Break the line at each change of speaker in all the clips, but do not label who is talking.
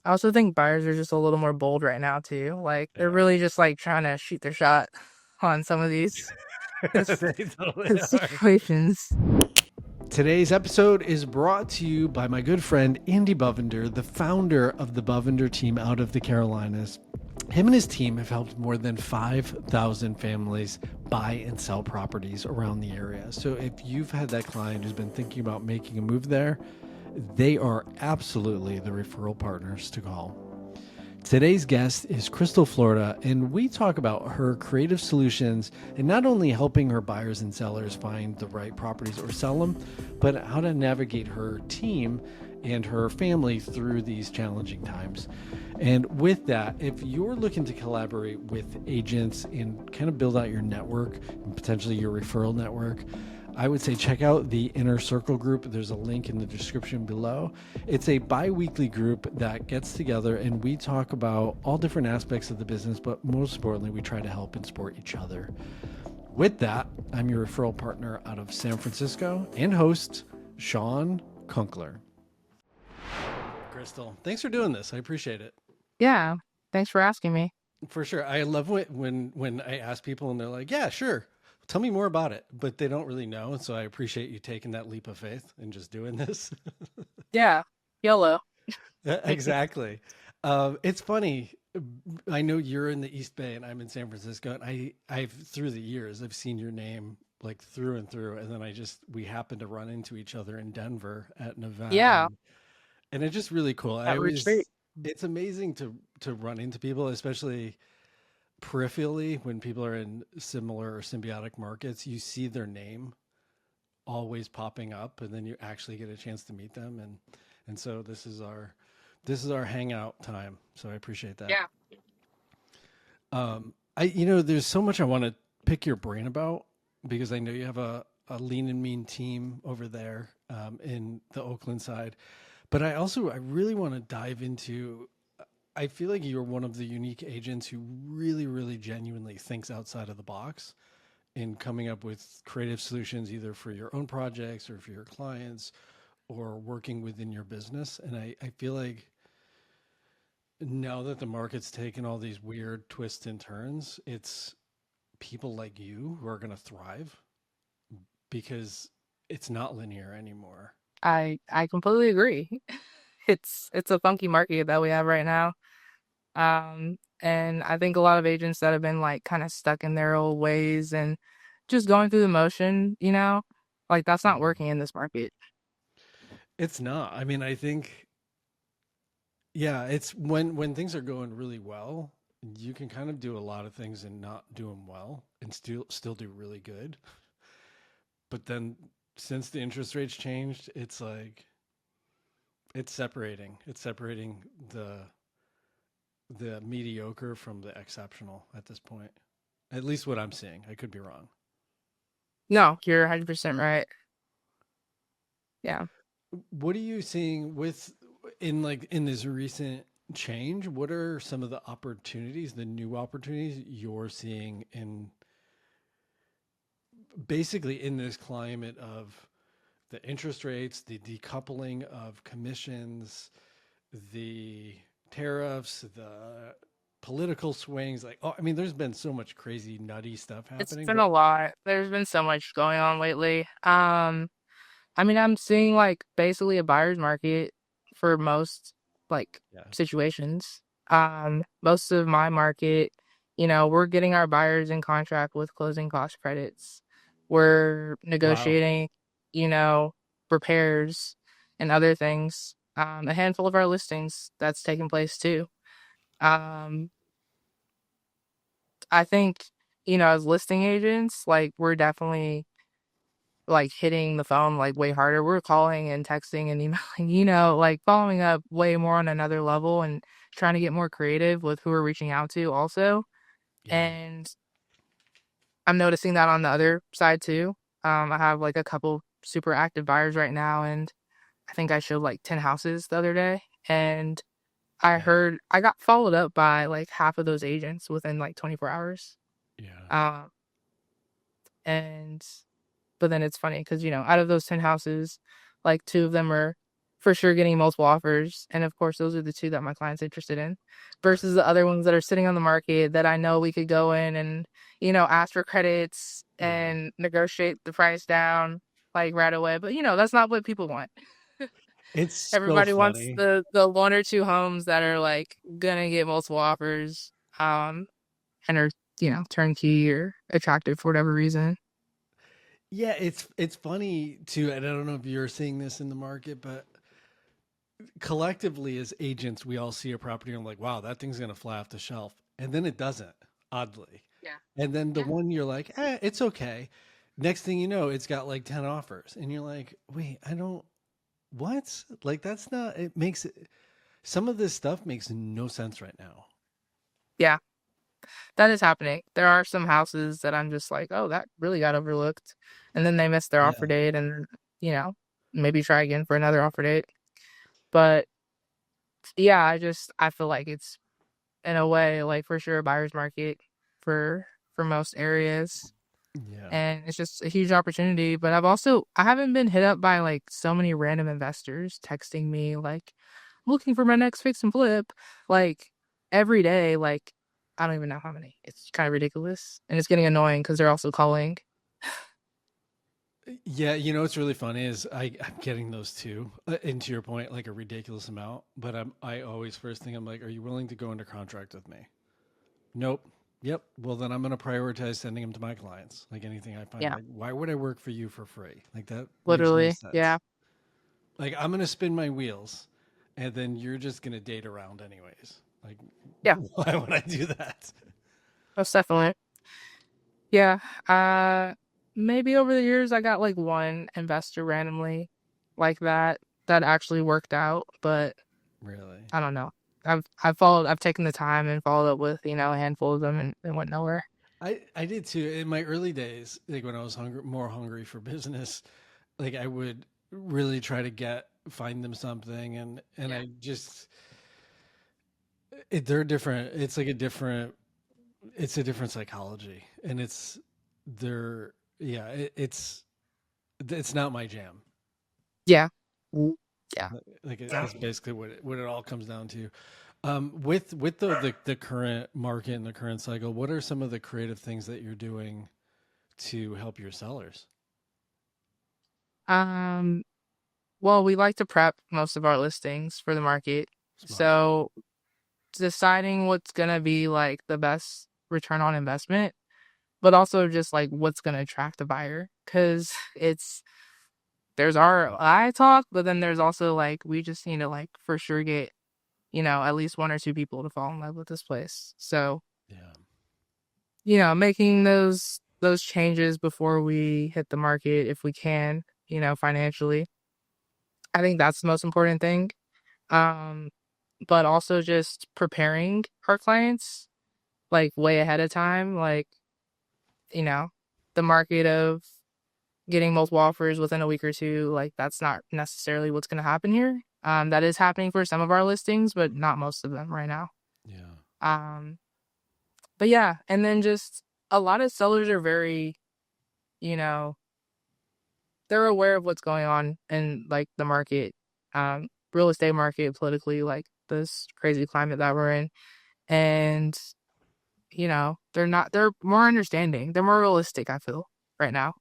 I also think buyers are just a little more bold right now too. Like they're
Yeah.
really just like trying to shoot their shot on some of these
They totally are.
situations.
Today's episode is brought to you by my good friend Andy Bovender, the founder of the Bovender team out of the Carolinas. Him and his team have helped more than 5,000 families buy and sell properties around the area. So if you've had that client who's been thinking about making a move there, they are absolutely the referral partners to call. Today's guest is Crystal Florida, and we talk about her creative solutions and not only helping her buyers and sellers find the right properties or sell them, but how to navigate her team and her family through these challenging times. And with that, if you're looking to collaborate with agents and kind of build out your network and potentially your referral network, I would say check out the Inner Circle group. There's a link in the description below. It's a bi-weekly group that gets together and we talk about all different aspects of the business, but most importantly, we try to help and support each other. With that, I'm your referral partner out of San Francisco and host, Shawn Kunkler. Crystal, thanks for doing this. I appreciate it.
Yeah. Thanks for asking me.
For sure. I love when I ask people and they're like, yeah, sure. Tell me more about it, but they don't really know. So I appreciate you taking that leap of faith and just doing this.
Yeah. YOLO.
Exactly. It's funny. I know you're in the East Bay and I'm in San Francisco, and I've through the years I've seen your name like through and through, and then we happened to run into each other in Denver at an event,
Yeah.
and it's just really cool. I
At retreat.
always It's amazing to run into people, especially peripherally when people are in similar or symbiotic markets. You see their name always popping up, and then you actually get a chance to meet them, and so this is our hangout time. So I appreciate that.
Yeah.
There's so much I want to pick your brain about because I know you have a lean and mean team over there in the Oakland side, but I really want to dive into. I feel like you're one of the unique agents who really, really genuinely thinks outside of the box in coming up with creative solutions, either for your own projects or for your clients or working within your business. And I feel like now that the market's taken all these weird twists and turns, it's people like you who are going to thrive because it's not linear anymore.
I completely agree. It's a funky market that we have right now. And I think a lot of agents that have been like kind of stuck in their old ways and just going through the motion, like that's not
Mhm.
working in this market.
It's not. I mean, I think, yeah, it's when things are going really well, you can kind of do a lot of things and not do them well and still do really good. But then since the interest rates changed, it's like it's separating the mediocre from the exceptional at this point. At least what I'm seeing. I could be wrong.
No, you're 100% right. Yeah.
What are you seeing in this recent change? What are some of the opportunities, the new opportunities you're seeing in basically in this climate of the interest rates, the decoupling of commissions, the tariffs, the political swings? Like, oh, I mean, there's been so much crazy, nutty stuff
It's
happening,
been
but
a lot. There's been so much going on lately. I mean, I'm seeing like basically a buyer's market for most like
yeah.
situations. Most of my market, we're getting our buyers in contract with closing cost credits. We're
Wow.
negotiating, you know, repairs and other things. A handful of our listings that's taking place too. Um, I think, as listing agents, like we're definitely like hitting the phone like way harder. We're calling and texting and emailing, like following up way more on another level and trying to get more creative with who we're reaching out to also.
Yeah.
And I'm noticing that on the other side too. I have like a couple super active buyers right now, and I think I showed like 10 houses the other day. And I
Yeah.
heard I got followed up by like half of those agents within like 24 hours.
Yeah.
Um, and But then it's funny because, out of those 10 houses, like two of them are for sure getting multiple offers. And of course, those are the two that my client's interested in versus the other ones that are sitting on the market that I know we could go in and, ask for credits
Yeah.
and negotiate the price down like right away. But, that's not what people want.
It's so
Everybody wants
funny.
the one or two homes that are like gonna get multiple offers, and are, turnkey or attractive for whatever reason.
Yeah, it's funny too, and I don't know if you're seeing this in the market, but collectively as agents, we all see a property and I'm like, wow, that thing's gonna fly off the shelf. And then it doesn't, oddly.
Yeah.
And then the
Yeah.
one you're like, it's okay. Next thing you know, it's got like 10 offers. And you're like, wait, I don't what? Like that's not it makes it some of this stuff makes no sense right now.
Yeah. That is happening. There are some houses that I'm just like, oh, that really got overlooked. And then they miss their offer
Yeah.
date and, you know, maybe try again for another offer date. But yeah, I feel like it's in a way like for sure a buyer's market for most areas.
Yeah.
And it's just a huge opportunity. But I haven't been hit up by like so many random investors texting me like looking for my next fix and flip like every day. Like I don't even know how many. It's kind of ridiculous. And it's getting annoying because they're also calling.
Yeah, what's really funny is I'm getting those too. And to your point, like a ridiculous amount. But I always first thing I'm like, are you willing to go under contract with me? Nope. Yep. Well, then I'm going to prioritize sending them to my clients. Like anything I find,
Yeah,
like why would I work for you for free? Like that makes no
literally. Yeah.
sense. Like I'm going to spin my wheels, and then you're just going to date around anyways. Like
Yeah.
why would I do that?
Most definitely. Yeah. Maybe over the years I got like one investor randomly like that actually worked out, but
Really?
I don't know. I've taken the time and followed up with, a handful of them and it went nowhere.
I did too in my early days, like when I was more hungry for business. Like I would really try to find them something, and
Yeah.
I just they're different. It's like a different. It's a different psychology, and they're yeah. It's not my jam.
Yeah. Mm. Yeah.
Like
Yeah.
it's basically what it all comes down to. With the current market and the current cycle, what are some of the creative things that you're doing to help your sellers?
Um, well, we like to prep most of our listings for the market.
Smart.
So deciding what's gonna be like the best return on investment, but also just like what's gonna attract the buyer. Cause there's our I talk, but then there's also like we just need to like for sure get, at least one or two people to fall in love with this place. So,
Yeah.
making those changes before we hit the market if we can, financially. I think that's the most important thing. Um, but also just preparing our clients like way ahead of time, like, you know, the market of getting multiple offers within a week or two, like that's not necessarily what's going to happen here. That is happening for some of our listings, but not most of them right now.
Yeah.
Um, but yeah, and then just a lot of sellers are very, you know, they're aware of what's going on in like the market, real estate market, politically, like this crazy climate that we're in. And, they're more understanding. They're more realistic, I feel, right now.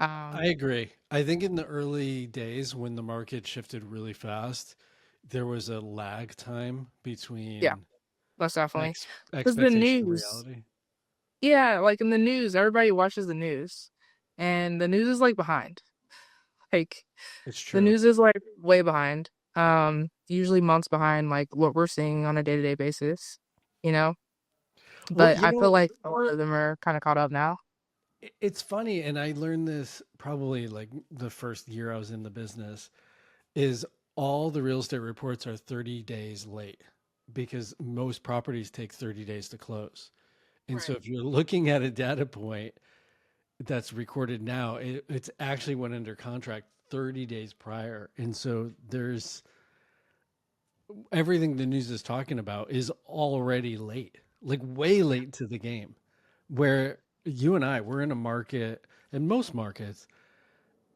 I
Um,
agree. I think in the early days when the market shifted really fast, there was a lag time
yeah,
between
most definitely. Because the
expectation and
news,
reality.
yeah, like in the news, everybody watches the news, and the news is like behind. Like
It's
the
true.
news is like way behind. Usually months behind, like what we're seeing on a day to day basis. You know,
Well,
but I feel like a lot of them are kind of caught up now.
it's funny, and I learned this probably like the first year I was in the business, is all the real estate reports are 30 days late because most properties take 30 days to close. And so
Right.
if you're looking at a data point that's recorded now, it's actually went under contract 30 days prior. And so there's everything the news is talking about is already late, like way
Yeah.
late to the game. Where you and we're in a market, in most markets,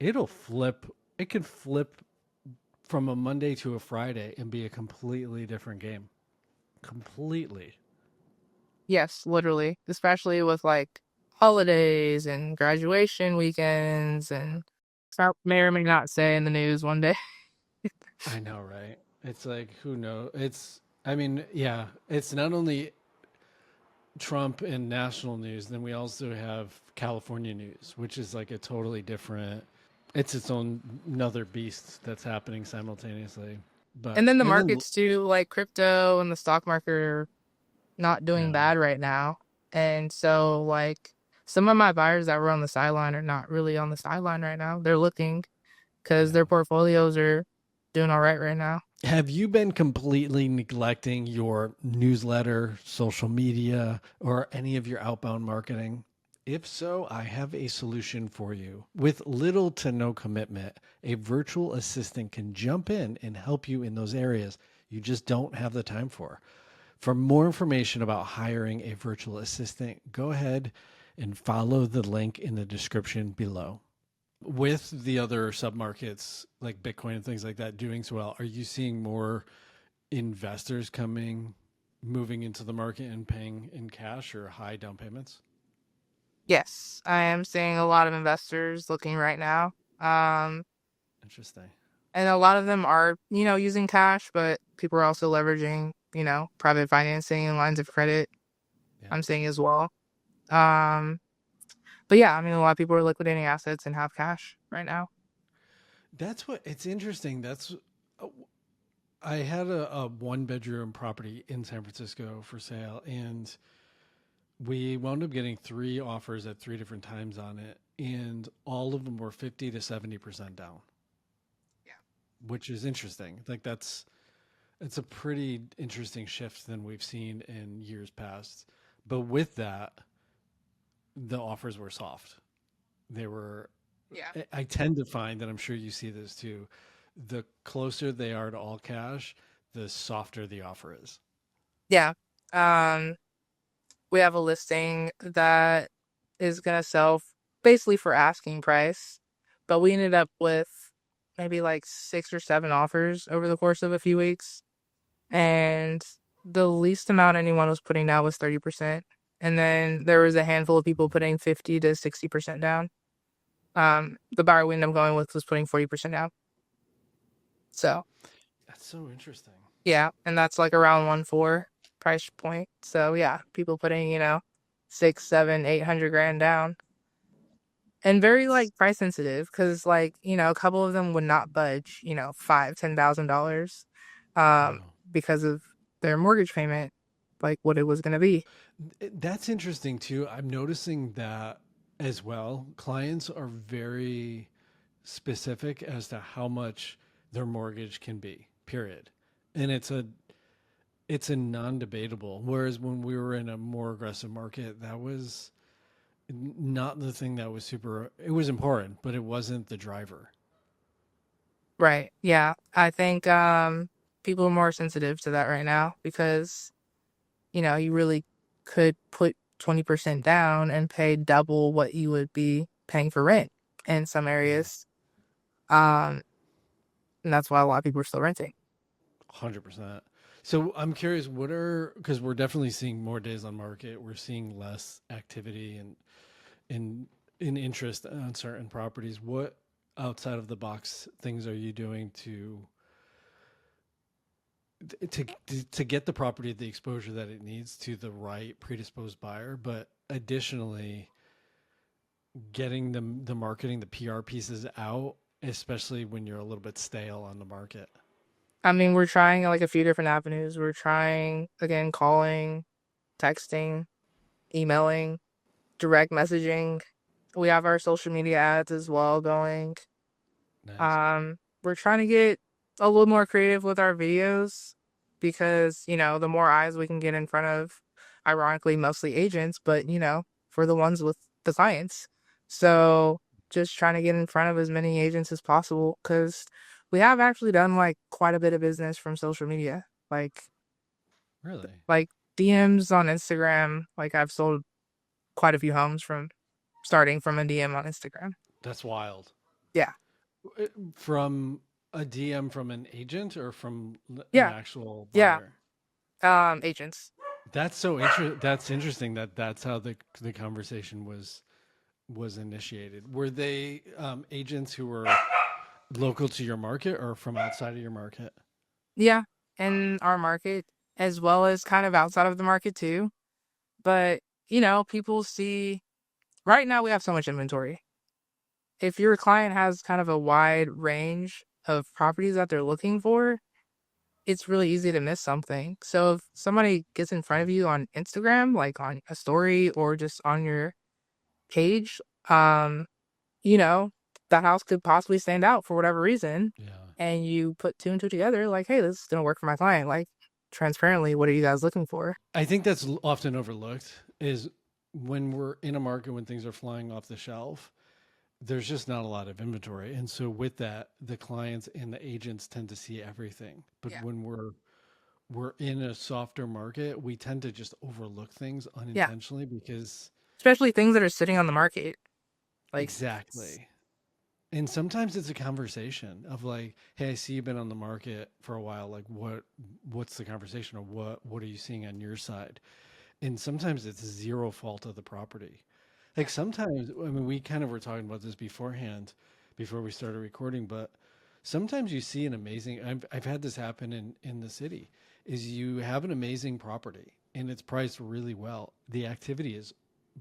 it'll flip, it could flip from a Monday to a Friday and be a completely different game. Completely.
Yes, literally, especially with like holidays and graduation weekends and Trump may or may not say in the news one day.
I know, right? It's like, who knows? I mean, yeah, it's not only Trump and national news, then we also have California news, which is like a totally different, it's its own another beast that's happening simultaneously.
And then the
And then,
markets too, like crypto and the stock market are not doing
yeah,
bad right now. And so like some of my buyers that were on the sideline are not really on the sideline right now. They're looking because
yeah.
their portfolios are doing all right now.
Have you been completely neglecting your newsletter, social media, or any of your outbound marketing? If so, I have a solution for you. With little to no commitment, a virtual assistant can jump in and help you in those areas you just don't have the time for. For more information about hiring a virtual assistant, go ahead and follow the link in the description below. With the other submarkets like Bitcoin and things like that doing so well, are you seeing more investors moving into the market and paying in cash or high down payments?
Yes, I am seeing a lot of investors looking right now. Um,
Interesting.
and a lot of them are, using cash, but people are also leveraging, private financing and lines of credit.
Yeah.
I'm seeing as well. Um, but yeah, I mean, a lot of people are liquidating assets and have cash right now.
That's what it's interesting. Uh, I had a one bedroom property in San Francisco for sale, and we wound up getting three offers at three different times on it, and all of them were 50 to 70% down,
Yeah.
which is interesting. Like it's a pretty interesting shift than we've seen in years past. But with that, the offers were soft. They were
Yeah.
I tend to find that I'm sure you see this too. The closer they are to all cash, the softer the offer is.
Yeah. Um, we have a listing that is gonna sell basically for asking price, but we ended up with maybe like 6 or 7 offers over the course of a few weeks, and the least amount anyone was putting down was 30%, and then there was a handful of people putting 50 to 60% down. The buyer we ended up going with was putting 40% down. So
That's so interesting.
yeah, and that's like around 1.4 price point. So yeah, people putting, 6, 7, 800 grand down. And very like price sensitive because like, a couple of them would not budge, $5,000, $10,000
Wow.
because of their mortgage payment, like what it was gonna be.
That's interesting too. I'm noticing that as well. Clients are very specific as to how much their mortgage can be, period. And it's a non-debatable. Whereas when we were in a more aggressive market, that was not the thing that was super. It was important, but it wasn't the driver.
Right. Yeah. I think people are more sensitive to that right now because, you really could put 20% down and pay double what you would be paying for rent in some
Yeah,
areas. Um, and that's why a lot of people are still renting.
100%. So I'm curious, because we're definitely seeing more days on market. We're seeing less activity and in interest on certain properties. What outside of the box things are you doing to to get the property the exposure that it needs to the right predisposed buyer, but additionally getting the marketing, the PR pieces out, especially when you're a little bit stale on the market?
I mean, we're trying like a few different avenues. We're trying again calling, texting, emailing, direct messaging. We have our social media ads as well going.
Nice.
We're trying to get a little more creative with our videos because, the more eyes we can get in front of, ironically, mostly agents, but, for the ones with the clients. So just trying to get in front of as many agents as possible because we have actually done like quite a bit of business from social media.
Really?
Like DMs on Instagram, like I've sold quite a few homes from starting from a DM on Instagram.
That's wild.
Yeah.
From A DM from an agent or from an
Yeah,
actual
yeah.
buyer?
Agents.
That's that's interesting that that's how the conversation was initiated. Were they agents who were local to your market or from outside of your market?
Yeah, in our market as well as kind of outside of the market too. But, people see right now we have so much inventory. If your client has kind of a wide range of properties that they're looking for, it's really easy to miss something. So if somebody gets in front of you on Instagram, like on a story or just on your page, um, you know, that house could possibly stand out for whatever reason.
Yeah.
And you put two and two together, like, hey, this is gonna work for my client. Like, transparently, what are you guys looking for?
I think that's often overlooked is when we're in a market when things are flying off the shelf, there's just not a lot of inventory. And so with that, the clients and the agents tend to see everything. But
Yeah.
when we're in a softer market, we tend to just overlook things
Yeah.
unintentionally because
Especially things that are sitting on the market. Like,
exactly. And sometimes it's a conversation of like, hey, I see you've been on the market for a while. Like what's the conversation or what are you seeing on your side? And sometimes it's zero fault of the property.
yeah,
Like sometimes, I mean, we kind of were talking about this beforehand, before we started recording, but sometimes you see an amazing, I've had this happen in the city, is you have an amazing property and it's priced really well. The activity is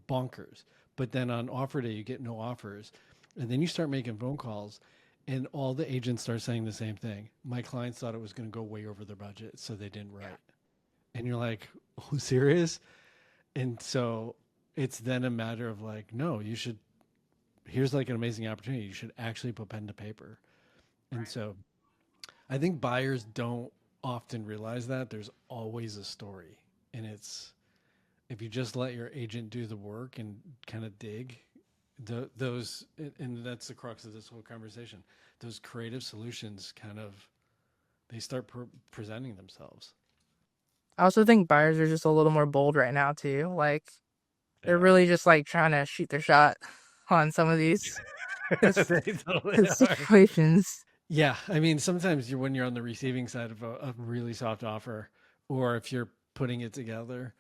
bonkers, but then on offer day, you get no offers. And then you start making phone calls and all the agents start saying the same thing. My clients thought it was going to go way over their budget, so they didn't
yeah,
write. And you're like, oh, serious? And so it's then a matter of like, no, you should, here's like an amazing opportunity. You should actually put pen to paper. And
right.
so I think buyers don't often realize that there's always a story. And it's, if you just let your agent do the work and kind of dig, those, and that's the crux of this whole conversation, those creative solutions kind of, they start presenting themselves.
I also think buyers are just a little more bold right now too. Like, they're
Yeah.
really just like trying to shoot their shot on some of these
They totally are.
situations.
Yeah, I mean, sometimes when you're on the receiving side of a really soft offer, or if you're putting it together,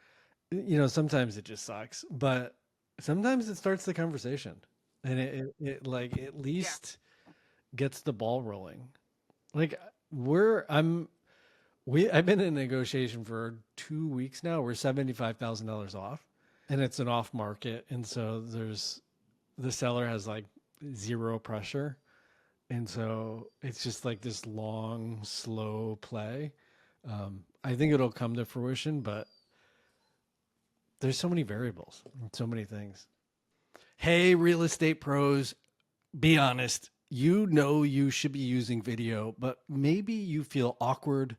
sometimes it just sucks. But sometimes it starts the conversation, and it like at
Yeah.
least gets the ball rolling. Like we're I'm we I've been in negotiation for 2 weeks now. We're $75,000 off, and it's an off market, and so the seller has like zero pressure. And so it's just like this long, slow play. I think it'll come to fruition, but there's so many variables, so many things. Hey, real estate pros, be honest. You know you should be using video, but maybe you feel awkward,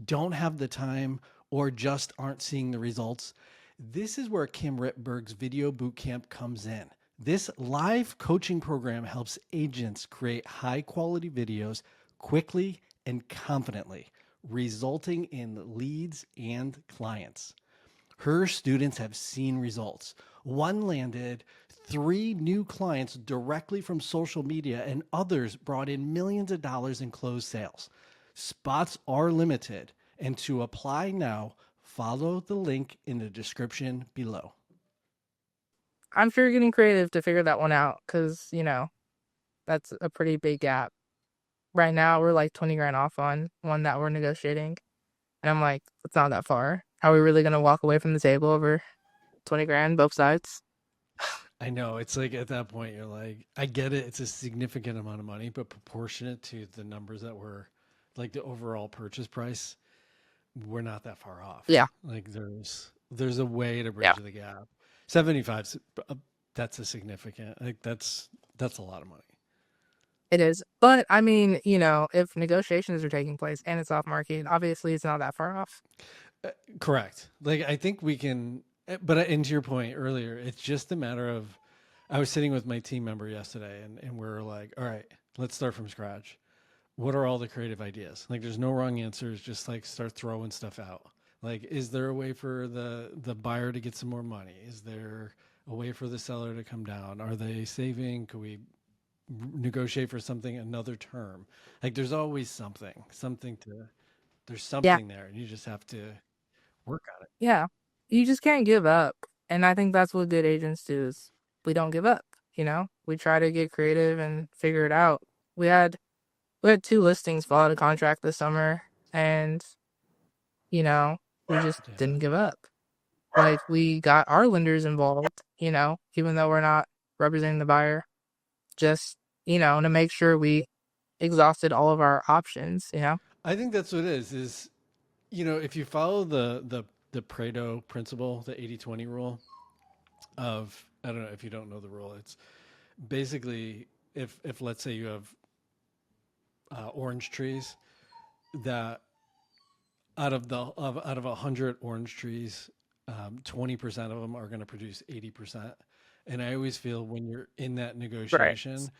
don't have the time, or just aren't seeing the results. This is where Kim Rittberg's Video Bootcamp comes in. This live coaching program helps agents create high quality videos quickly and confidently, resulting in leads and clients. Her students have seen results. One landed 3 new clients directly from social media, and others brought in millions of dollars in closed sales. Spots are limited, and to apply now, follow the link in the description below.
I'm sure you're getting creative to figure that one out because, that's a pretty big gap. Right now, we're like 20 grand off on one that we're negotiating. And I'm like, it's not that far. Are we really going to walk away from the table over 20 grand, both sides?
I know it's like at that point, you're like, I get it. It's a significant amount of money, but proportionate to the numbers that were like the overall purchase price, we're not that far off.
Yeah.
Like there's a way to
Yeah.
bridge the gap. 75, that's a significant. Like that's a lot of money.
It is. But I mean, if negotiations are taking place and it's off market, obviously it's not that far off.
Correct. Like I think we can, but and to your point earlier, it's just a matter of. I was sitting with my team member yesterday, and we are like, all right, let's start from scratch. What are all the creative ideas? Like, there's no wrong answers. Just like start throwing stuff out. Like, is there a way for the buyer to get some more money? Is there a way for the seller to come down? Are they saving? Could we negotiate for something another term. Like there's always something to there's
Yeah.
something there, and you just have to work on it.
Yeah. You just can't give up. And I think that's what good agents do is we don't give up, you know? We try to get creative and figure it out. We had we had two listings fall out of contract this summer and, you know, we just
Yeah.
didn't give up. Like we got our lenders involved, you know, even though we're not representing the buyer, just, you know, to make sure we exhausted all of our options, you know?
I think that's what it is if you follow the Pareto principle, the 80-20 rule of, I don't know if you don't know the rule, it's basically if let's say you have orange trees that out of 100 orange trees, 20% of them are going to produce 80%. And I always feel when you're in that
Right.
negotiation,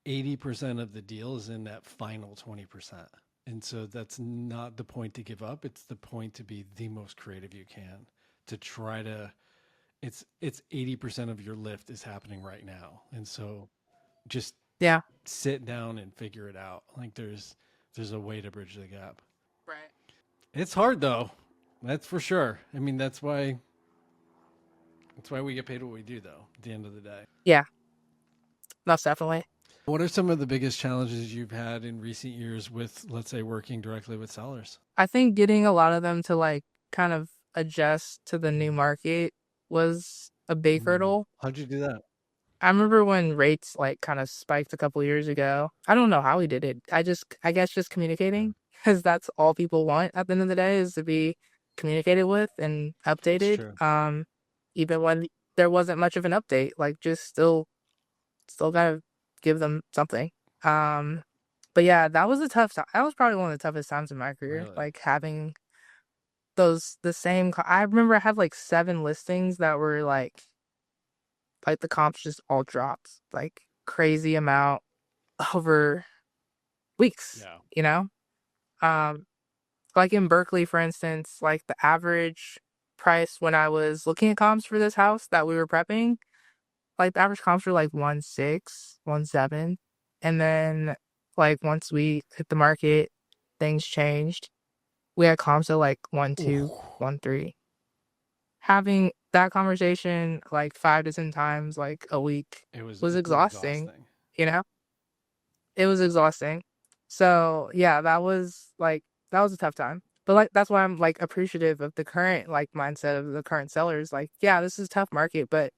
80% of the deal is in that final 20%. And so that's not the point to give up. It's the point to be the most creative you can, to try to, it's 80% of your lift is happening right now. And so just
Yeah.
sit down and figure it out. Like there's a way to bridge the gap.
Right.
It's hard though. That's for sure. I mean, that's why we get paid what we do though, at the end of the day.
Yeah, most definitely.
What are some of the biggest challenges you've had in recent years with, let's say, working directly with sellers?
I think getting a lot of them to like kind of adjust to the new market was a big hurdle.
How'd you do that?
I remember when rates like kind of spiked a couple years ago. I don't know how we did it. I guess just
Yeah,
communicating because that's all people want at the end of the day is to be communicated with and
it's
updated.
true.
Even when there wasn't much of an update, like just still gotta give them something. Um, but yeah, that was a tough time. That was probably one of the toughest times in my career.
Really?
Like having the same. I remember I had like 7 listings that were like the comps just all dropped like crazy amount over weeks.
Yeah.
You know, um, like in Berkeley, for instance, like the average price when I was looking at comps for this house that we were prepping, like the average comps were like 1.6, 1.7. And then like once we hit the market, things changed. We had comps at like 1.2,
Ooh,
1.3. Having that conversation like 5 to 10 times like a week was
it was
exhausting,
exhausting.
you know? It was exhausting. So yeah, that was a tough time. But like that's why I'm like appreciative of the current like mindset of the current sellers. Like, yeah, this is a tough market, but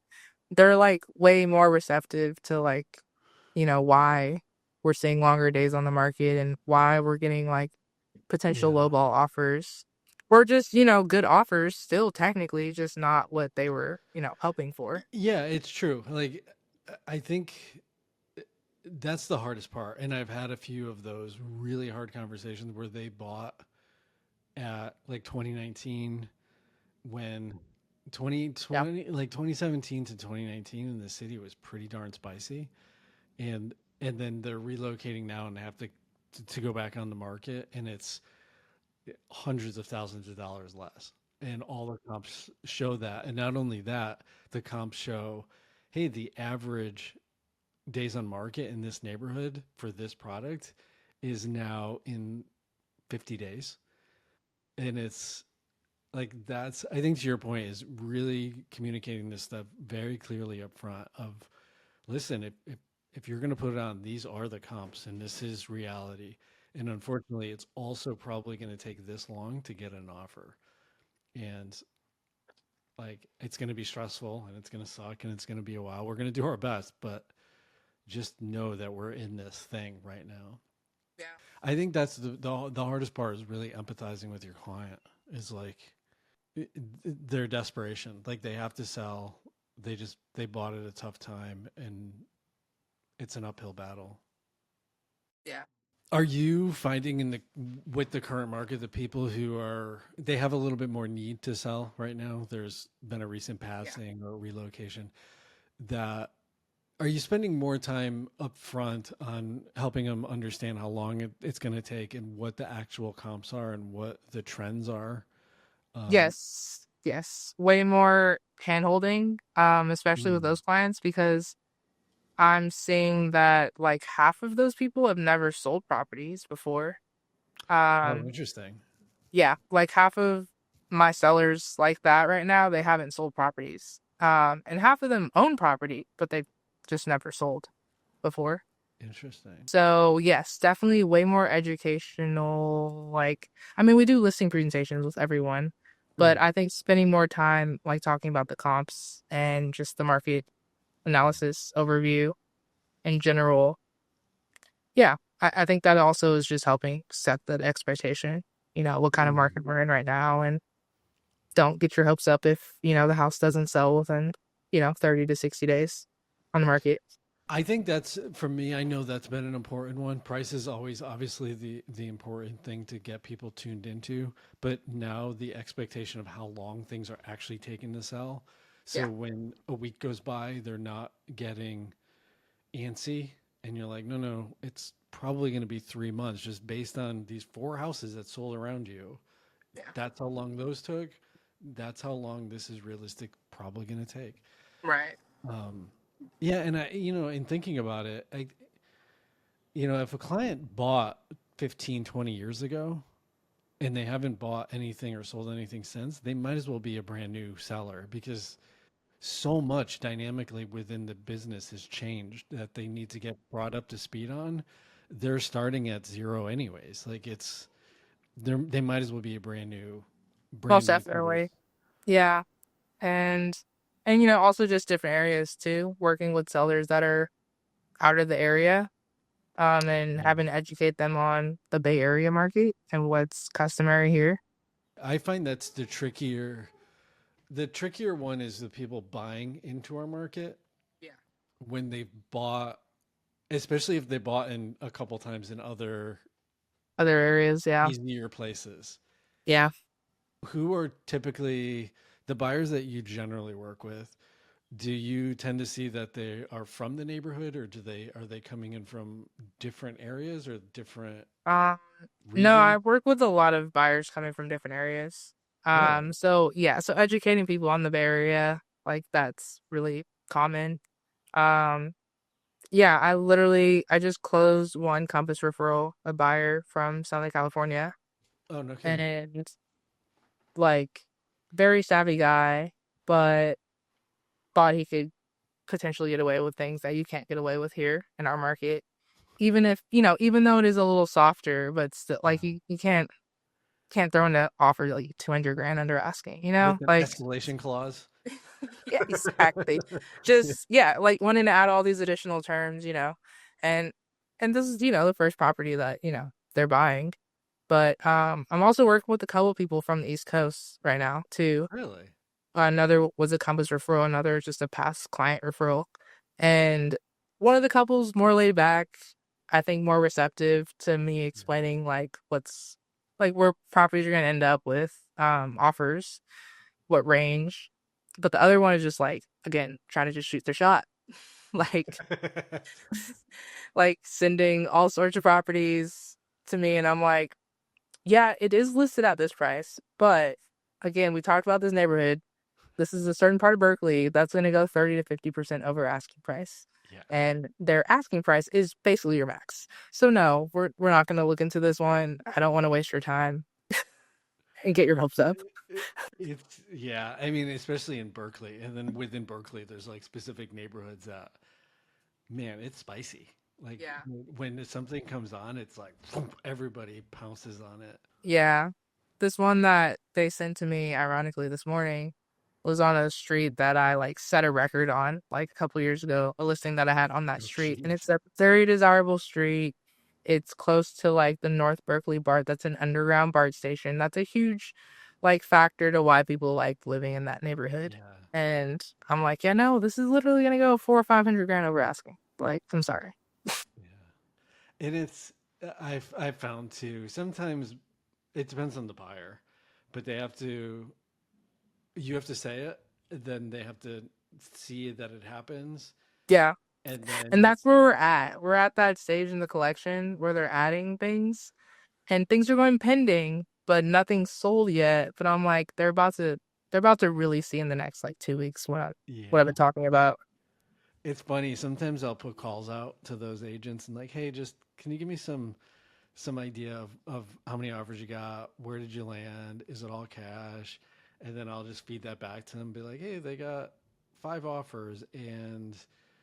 they're like way more receptive to like, you know, why we're seeing longer days on the market and why we're getting like potential
Yeah.
lowball offers. Or just, you know, good offers still technically just not what they were, you know, hoping for.
Yeah, it's true. Like I think that's the hardest part. And I've had a few of those really hard conversations where they bought at like 2019 when
Yeah.
2017 to 2019 in the city was pretty darn spicy, and then they're relocating now and have to go back on the market, and it's hundreds of thousands of dollars less, and all the comps show that. And not only that, the comps show, hey, the average days on market in this neighborhood for this product is now in 50 days. And it's like, that's, I think to your point, is really communicating this stuff very clearly up front of, listen, if you're going to put it on, these are the comps and this is reality. And unfortunately, it's also probably going to take this long to get an offer. And like, it's going to be stressful and it's going to suck and it's going to be a while. We're going to do our best, but just know that we're in this thing right now.
Yeah.
I think that's the hardest part, is really empathizing with your client, is like their desperation. Like they have to sell. They bought at a tough time and it's an uphill battle.
Yeah.
Are you finding in the with the current market, the people who are, they have a little bit more need to sell right now? There's been a recent
Yeah.
passing or relocation, that, are you spending more time up front on helping them understand how long it's going to take and what the actual comps are and what the trends are? Um,
Yes. Yes. Way more hand holding, especially with
mm,
those clients because I'm seeing that like half of those people have never sold properties before.
Oh,
Um,
interesting.
yeah, like half of my sellers like that right now, they haven't sold properties. And half of them own property, but they've just never sold before.
Interesting.
So yes, definitely way more educational. Like, I mean, we do listing presentations with everyone, but
Mhm.
I think spending more time like talking about the comps and just the market analysis overview in general. Yeah, I think that also is just helping set that expectation. What kind of market
Mhm.
we're in right now, and don't get your hopes up if the house doesn't sell within 30 to 60 days on the market.
I think that's for me. I know that's been an important one. Price is always obviously the important thing to get people tuned into, but now the expectation of how long things are actually taking to sell. So
Yeah.
when a week goes by, they're not getting antsy, and you're like, no, no, it's probably going to be 3 months just based on these four houses that sold around you.
Yeah.
That's how long those took. That's how long this is realistic probably going to take.
Right.
Um, yeah, and in thinking about it, if a client bought 15, 20 years ago and they haven't bought anything or sold anything since, they might as well be a brand new seller because so much dynamically within the business has changed that they need to get brought up to speed on. They're starting at zero anyways. Like they might as well be a
Most
brand new piece.
definitely. Yeah. And also just different areas too, working with sellers that are out of the area, and
Yeah.
having to educate them on the Bay Area market and what's customary here.
I find that's the trickier one is the people buying into our market
Yeah.
when they've bought, especially if they bought in a couple times in other
Other areas, yeah.
easier places.
Yeah.
Who are typically the buyers that you generally work with? Do you tend to see that they are from the neighborhood, or do they are they coming in from different areas or different
Um, no, I
regions?
work with a lot of buyers coming from different areas.
Really?
So yeah, so educating people on the Bay Area, like that's really common. Um, yeah, I just closed one Compass referral, a buyer from Southern California,
Oh, no kidding.
and like very savvy guy, but thought he could potentially get away with things that you can't get away with here in our market. Even if, even though it is a little softer, but still like
Uh,
you can't throw in an offer like 200 grand under asking,
with an
like
escalation clause.
yeah, exactly. Just yeah, like wanting to add all these additional terms, and this is, the first property that, they're buying. But I'm also working with a couple of people from the East Coast right now too.
Really?
Another was a Compass referral, another is just a past client referral. And one of the couples more laid back, I think more receptive to me explaining like what's like where properties are gonna end up with offers, what range. But the other one is just like, again, trying to just shoot their shot. Like like sending all sorts of properties to me, and I'm like, yeah, it is listed at this price, but again, we talked about this neighborhood. This is a certain part of Berkeley that's going to go 30 to 50% over asking price.
Yeah.
And their asking price is basically your max. So no, we're not going to look into this one. I don't want to waste your time and get your hopes up.
It's yeah. I mean, especially in Berkeley, and then within Berkeley, there's like specific neighborhoods that, man, it's spicy. Like
Yeah.
when something comes on, it's like everybody pounces on it.
Yeah. This one that they sent to me, ironically, this morning was on a street that I like set a record on like a couple years ago, a listing that I had on that
Oh,
street. And
jeez.
it's a very desirable street. It's close to like the North Berkeley BART. That's an underground BART station. That's a huge like factor to why people like living in that neighborhood.
Yeah.
And I'm like, yeah, no, this is literally gonna go 400 or 500 grand over asking. Like, I'm sorry.
Yeah. And I've found too. Sometimes it depends on the buyer, but you have to say it, then they have to see that it happens,
Yeah.
and
And
then
that's where we're at. We're at that stage in the collection where they're adding things and things are going pending, but nothing's sold yet. But I'm like, they're about to really see in the next like 2 weeks what I've
yeah.
been talking about.
It's funny. Sometimes I'll put calls out to those agents and like, hey, just can you give me some idea of how many offers you got? Where did you land? Is it all cash? And then I'll just feed that back to them, be like, hey, they got 5 offers and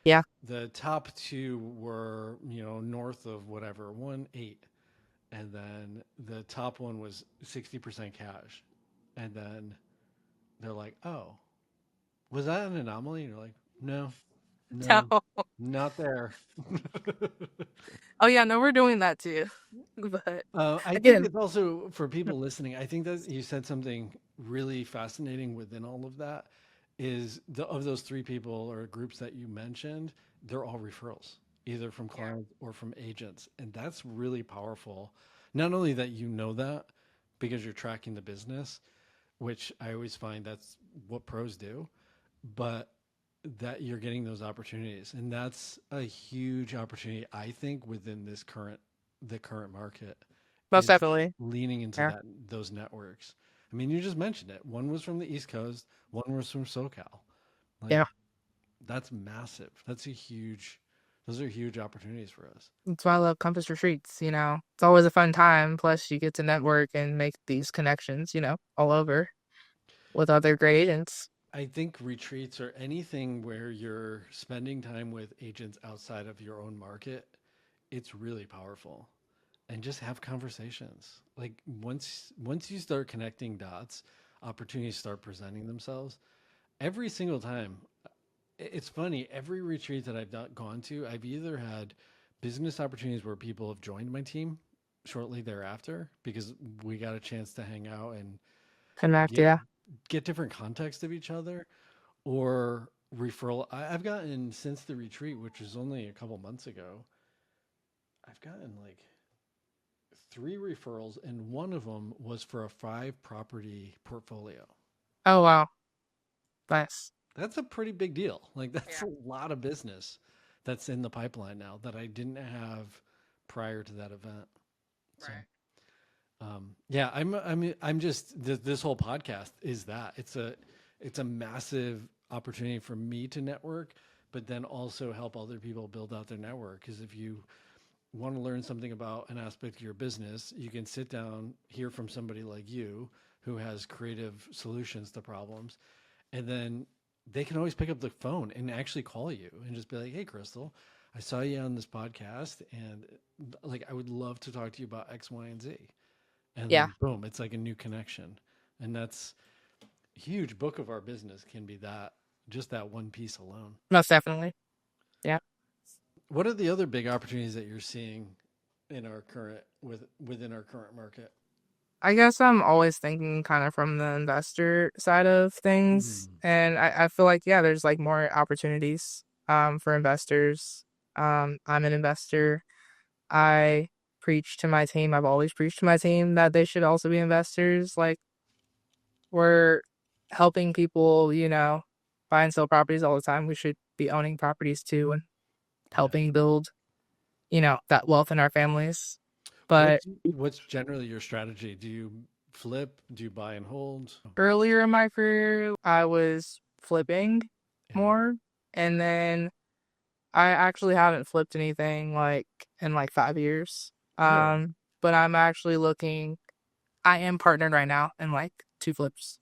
Yeah.
the top two were, north of whatever, 1.8. And then the top one was 60% cash. And then they're like, oh, was that an anomaly? And you're like, no, no,
No.
not there.
Oh yeah, no, we're doing that too. But
I think
again,
it's also for people listening. I think that you said something really fascinating within all of that is of those 3 people or groups that you mentioned, they're all referrals, either from
yeah,
clients or from agents. And that's really powerful. Not only that you know that because you're tracking the business, which I always find that's what pros do, but that you're getting those opportunities. And that's a huge opportunity, I think, within the current market
most
is
definitely.
leaning into
Yeah.
those networks. I mean, you just mentioned it. One was from the East Coast, one was from SoCal. Like
Yeah.
that's massive. Those are huge opportunities for us.
That's why I love Compass Retreats, you know. It's always a fun time. Plus you get to network and make these connections, you know, all over with other great agents.
I think retreats or anything where you're spending time with agents outside of your own market, it's really powerful. And just have conversations. Like once you start connecting dots, opportunities start presenting themselves. Every single time, it's funny. Every retreat that I've not gone to, I've either had business opportunities where people have joined my team shortly thereafter because we got a chance to hang out and
Connect,
get
yeah.
get different context of each other, or referral. I've gotten since the retreat, which was only a couple months ago. I've gotten like 3 referrals, and one of them was for a 5 property portfolio.
Oh wow. Nice.
That's a pretty big deal. Like that's
Yeah.
a lot of business that's in the pipeline now that I didn't have prior to that event. So,
Right.
yeah, I'm just this whole podcast is that it's a massive opportunity for me to network, but then also help other people build out their network. Because if you want to learn something about an aspect of your business, you can sit down, hear from somebody like you who has creative solutions to problems, and then they can always pick up the phone and actually call you and just be like, "Hey, Crystal, I saw you on this podcast, and like I would love to talk to you about X, Y, and Z." And
Yeah.
then boom, it's like a new connection, and that's huge. Book of our business can be that just that one piece alone.
Most definitely. Yeah.
What are the other big opportunities that you're seeing within our current market?
I guess I'm always thinking kind of from the investor side of things.
Mm,
And I feel like, yeah, there's like more opportunities for investors. I'm an investor. I preach to my team. I've always preached to my team that they should also be investors. Like we're helping people, you know, buy and sell properties all the time. We should be owning properties too and
yeah.
helping build, you know, that wealth in our families. But
What's generally your strategy? Do you flip? Do you buy and hold?
earlier in my career, I was flipping
Yeah.
more. And then I actually haven't flipped anything like in like 5 years.
Really?
But I'm actually looking, I am partnered right now in like 2 flips.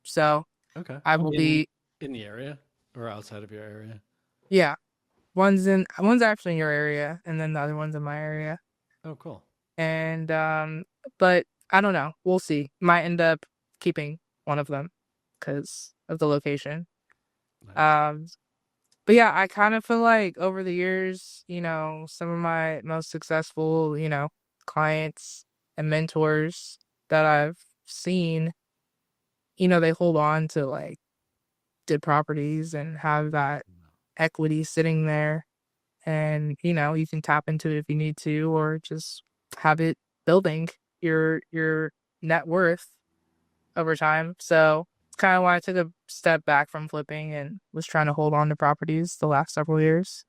So
Okay.
I will
In
be,
in the area or outside of your area?
yeah, one's actually in your area and then the other one's in my area.
Oh, cool.
And but I don't know. We'll see. Might end up keeping one of them because of the location.
Nice.
Um, but yeah, I kind of feel like over the years, you know, some of my most successful, you know, clients and mentors that I've seen, you know, they hold on to like good properties and have that equity sitting there. And, you know, you can tap into it if you need to, or just have it building your net worth over time. So it's kind of why I took a step back from flipping and was trying to hold on to properties the last several years.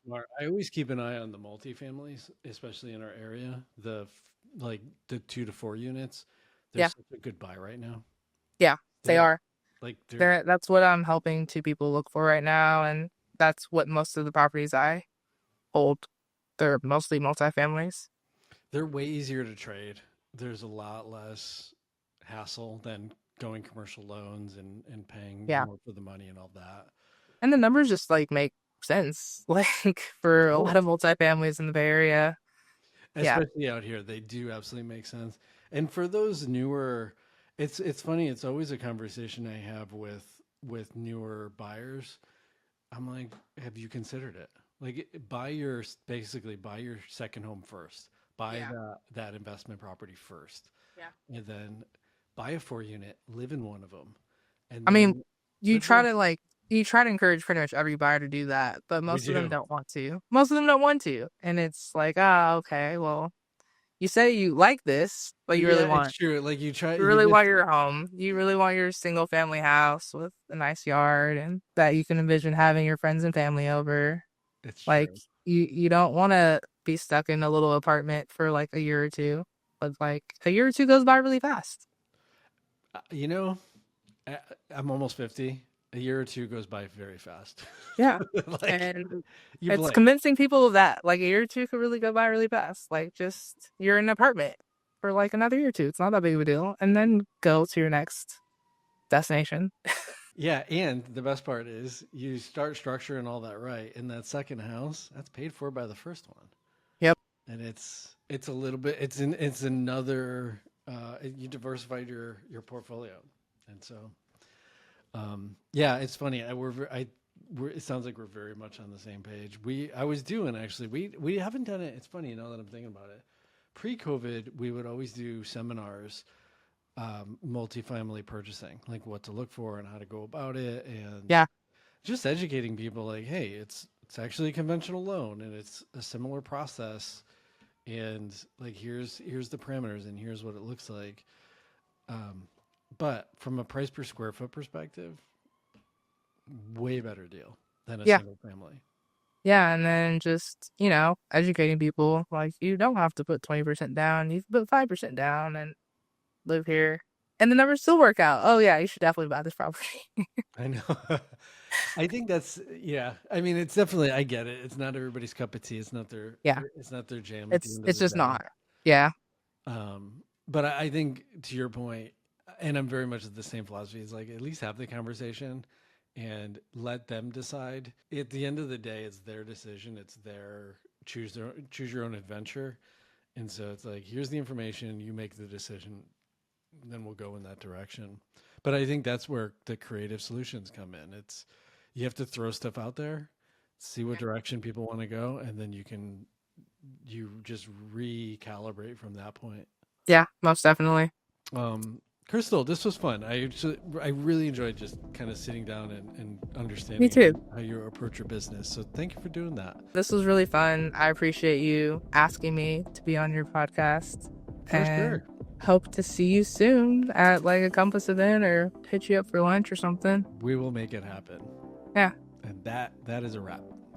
Smart. I always keep an eye on the multifamilies, especially in our area. Like the 2 to 4 units. They're
Yeah.
such a good buy right now.
Yeah, they
They're
are.
like they're
That's what I'm helping two people look for right now. And that's what most of the properties I hold. They're mostly multifamilies.
They're way easier to trade. There's a lot less hassle than going commercial loans and paying
Yeah.
more for the money and all that.
And the numbers just like make sense. Like for a lot
Totally.
of multifamilies in the Bay Area. Yeah.
Especially out here, they do absolutely make sense. And for those newer, it's funny. It's always a conversation I have with newer buyers. I'm like, have you considered it? Like, basically buy your second home first. Buy
Yeah.
that investment property first,
Yeah.
and then buy a 4 unit, live in one of them, and
I mean,
then
you
live
try
there.
to like you try to encourage pretty much every buyer to do that, but
We
most of them
do.
don't want to. Most of them don't want to. And it's like, ah, okay, well, you say you like this, but
Yeah, it's true. Like
you really want your home. You really want your single family house with a nice yard and that you can envision having your friends and family over.
it's
Like
true.
you don't want to be stuck in a little apartment for like a year or two. But like a year or two goes by really fast.
You know, I, I'm almost 50. A year or two goes by very fast.
Yeah.
Like
And
you
it's
blink.
convincing people that like a year or two could really go by really fast. Like just you're in an apartment for like another year or two. It's not that big of a deal. And then go to your next destination.
Yeah, and the best part is you start structuring all that right, and that second house that's paid for by the first one,
Yep.
and it's a little bit it's another you diversified your portfolio, and so yeah, it's funny. It sounds like we're very much on the same page. I was doing actually we haven't done it. It's funny now that I'm thinking about it. Pre-COVID, we would always do seminars multifamily purchasing, like what to look for and how to go about it, and
Yeah.
just educating people like, hey, it's actually a conventional loan and it's a similar process, and like here's the parameters and here's what it looks like. Um, but from a price per square foot perspective, way better deal than a
Yeah.
single family.
Yeah. And then just, educating people like you don't have to put 20% down. You can put 5% down and live here. And the numbers still work out. Oh yeah, you should definitely buy this property.
I know. I think that's yeah. I mean, it's definitely I get it. It's not everybody's cup of tea.
Yeah.
It's not their jam at the
It's
end of
it's
the
just
day.
not. Yeah.
But I think to your point, and I'm very much of the same philosophy. Is like at least have the conversation and let them decide. At the end of the day, it's their decision. It's their choose your own adventure. And so it's like here's the information. You make the decision. Then we'll go in that direction. But I think that's where the creative solutions come in. It's you have to throw stuff out there, see what direction people want to go, and then you just recalibrate from that point.
Yeah, most definitely.
Crystal, this was fun. I really enjoyed just kind of sitting down and
Me
understanding
too.
how you approach your business. So thank you for doing that.
This was really fun. I appreciate you asking me to be on your podcast
For
and
sure.
hope to see you soon at like a Compass event or hit you up for lunch or something.
We will make it happen.
Yeah.
And that is a wrap.